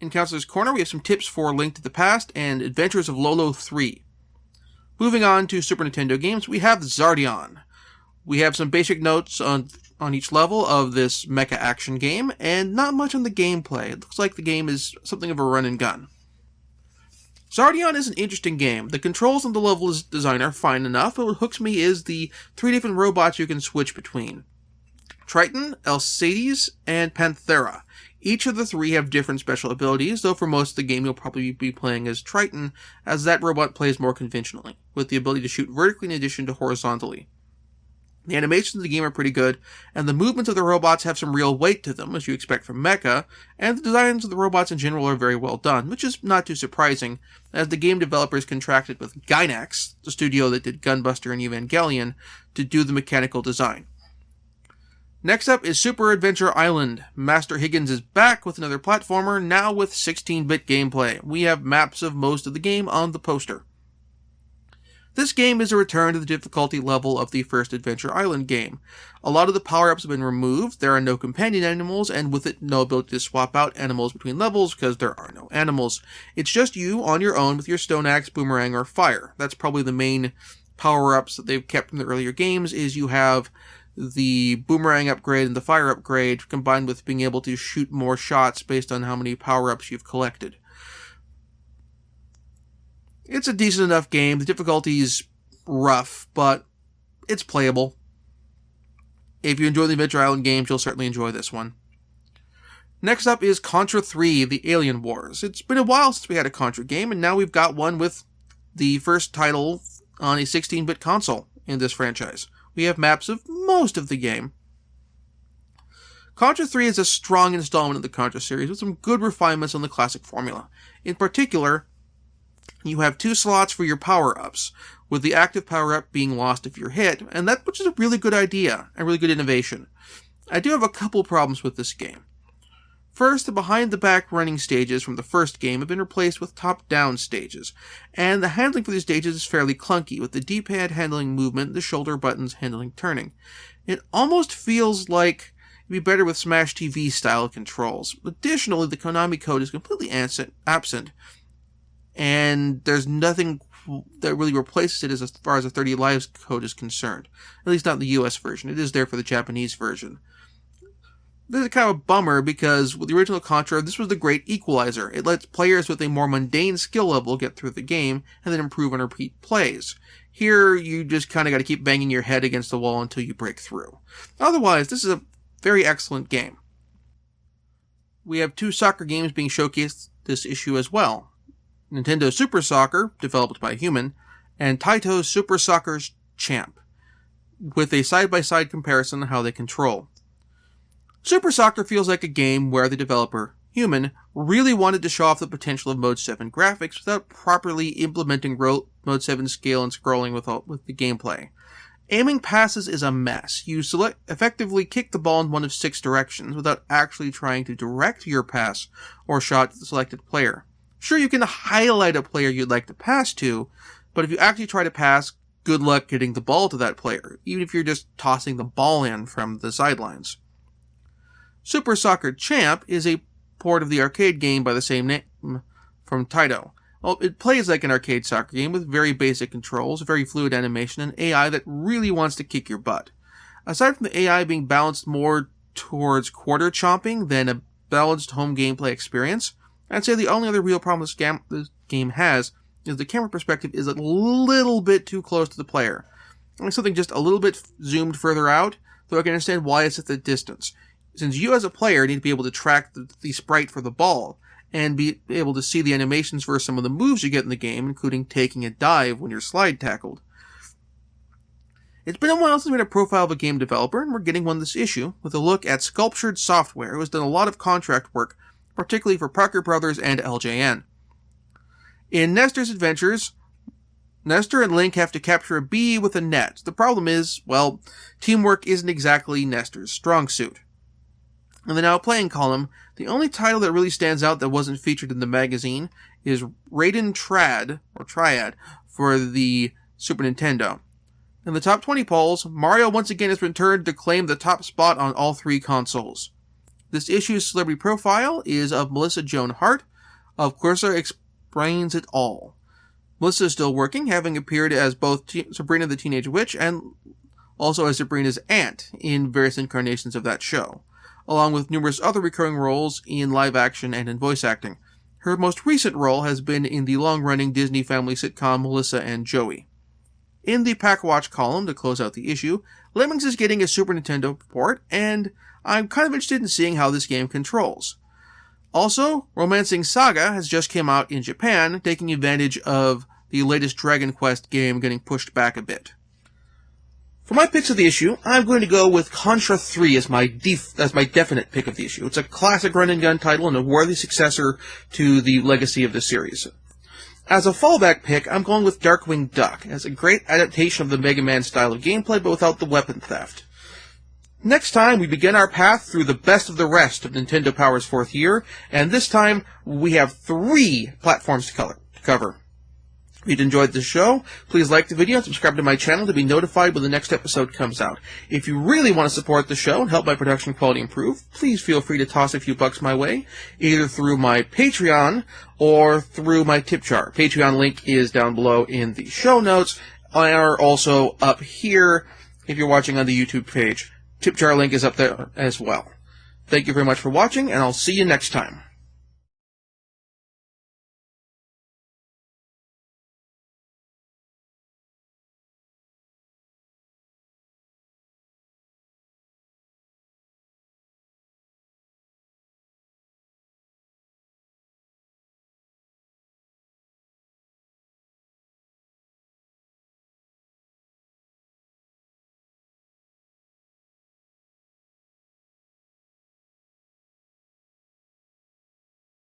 In Counselor's Corner, we have some tips for Link to the Past and Adventures of Lolo 3. Moving on to Super Nintendo games, we have Xardion. We have some basic notes on each level of this mecha action game, and not much on the gameplay. It looks like the game is something of a run and gun. Xardion is an interesting game. The controls on the level design are fine enough, but what hooks me is the 3 different robots you can switch between. Triton, Alcides, and Panthera. Each of the 3 have different special abilities, though for most of the game you'll probably be playing as Triton, as that robot plays more conventionally, with the ability to shoot vertically in addition to horizontally. The animations of the game are pretty good, and the movements of the robots have some real weight to them, as you expect from mecha, and the designs of the robots in general are very well done, which is not too surprising, as the game developers contracted with Gainax, the studio that did Gunbuster and Evangelion, to do the mechanical design. Next up is Super Adventure Island. Master Higgins is back with another platformer, now with 16-bit gameplay. We have maps of most of the game on the poster. This game is a return to the difficulty level of the first Adventure Island game. A lot of the power-ups have been removed, there are no companion animals, and with it no ability to swap out animals between levels because there are no animals. It's just you on your own with your stone axe, boomerang, or fire. That's probably the main power-ups that they've kept from the earlier games, is you have the boomerang upgrade and the fire upgrade combined with being able to shoot more shots based on how many power-ups you've collected. It's a decent enough game. The difficulty's rough, but it's playable. If you enjoy the Adventure Island games, you'll certainly enjoy this one. Next up is Contra III, The Alien Wars. It's been a while since we had a Contra game, and now we've got one with the first title on a 16-bit console in this franchise. We have maps of most of the game. Contra 3 is a strong installment of the Contra series with some good refinements on the classic formula. In particular, you have 2 slots for your power-ups, with the active power-up being lost if you're hit, and that which is a really good idea, and really good innovation. I do have a couple problems with this game. First, the behind-the-back running stages from the first game have been replaced with top-down stages, and the handling for these stages is fairly clunky, with the D-pad handling movement, the shoulder buttons handling turning. It almost feels like it'd be better with Smash TV-style controls. Additionally, the Konami code is completely absent, and there's nothing that really replaces it as far as the 30 Lives code is concerned. At least not in the US version. It is there for the Japanese version. This is kind of a bummer because with the original Contra, this was the great equalizer. It lets players with a more mundane skill level get through the game and then improve and repeat plays. Here, you just kind of got to keep banging your head against the wall until you break through. Otherwise, this is a very excellent game. We have 2 soccer games being showcased this issue as well. Nintendo Super Soccer, developed by Human, and Taito's Super Soccer's Champ, with a side-by-side comparison on how they control. Super Soccer feels like a game where the developer, Human, really wanted to show off the potential of Mode 7 graphics without properly implementing Mode 7 scale and scrolling with the gameplay. Aiming passes is a mess. You effectively kick the ball in one of 6 directions without actually trying to direct your pass or shot to the selected player. Sure, you can highlight a player you'd like to pass to, but if you actually try to pass, good luck getting the ball to that player, even if you're just tossing the ball in from the sidelines. Super Soccer Champ is a port of the arcade game by the same name from Taito. Well, it plays like an arcade soccer game with very basic controls, very fluid animation, and AI that really wants to kick your butt. Aside from the AI being balanced more towards quarter chomping than a balanced home gameplay experience, I'd say the only other real problem this game has is the camera perspective is a little bit too close to the player. Like something just a little bit zoomed further out, though I can understand why it's at the distance. Since you as a player need to be able to track the sprite for the ball, and be able to see the animations for some of the moves you get in the game, including taking a dive when you're slide tackled. It's been a while since we had a profile of a game developer, and we're getting one this issue, with a look at Sculptured Software, who has done a lot of contract work, particularly for Parker Brothers and LJN. In Nestor's Adventures, Nestor and Link have to capture a bee with a net. The problem is, well, teamwork isn't exactly Nestor's strong suit. In the Now Playing column, the only title that really stands out that wasn't featured in the magazine is Raiden Triad, for the Super Nintendo. In the top 20 polls, Mario once again has returned to claim the top spot on all 3 consoles. This issue's celebrity profile is of Melissa Joan Hart, Of course, explains it all. Melissa is still working, having appeared as both Sabrina the Teenage Witch and also as Sabrina's aunt in various incarnations of that show, along with numerous other recurring roles in live action and in voice acting. Her most recent role has been in the long-running Disney family sitcom Melissa and Joey. In the Pack Watch column to close out the issue, Lemmings is getting a Super Nintendo port, and I'm kind of interested in seeing how this game controls. Also, Romancing Saga has just come out in Japan, taking advantage of the latest Dragon Quest game getting pushed back a bit. For my picks of the issue, I'm going to go with Contra III as my definite pick of the issue. It's a classic run-and-gun title and a worthy successor to the legacy of the series. As a fallback pick, I'm going with Darkwing Duck, as a great adaptation of the Mega Man style of gameplay, but without the weapon theft. Next time, we begin our path through the best of the rest of Nintendo Power's 4th year, and this time, we have 3 platforms to cover. If you'd enjoyed this show, please like the video and subscribe to my channel to be notified when the next episode comes out. If you really want to support the show and help my production quality improve, please feel free to toss a few bucks my way, either through my Patreon or through my tip jar. Patreon link is down below in the show notes, or also up here if you're watching on the YouTube page. Tip jar link is up there as well. Thank you very much for watching, and I'll see you next time.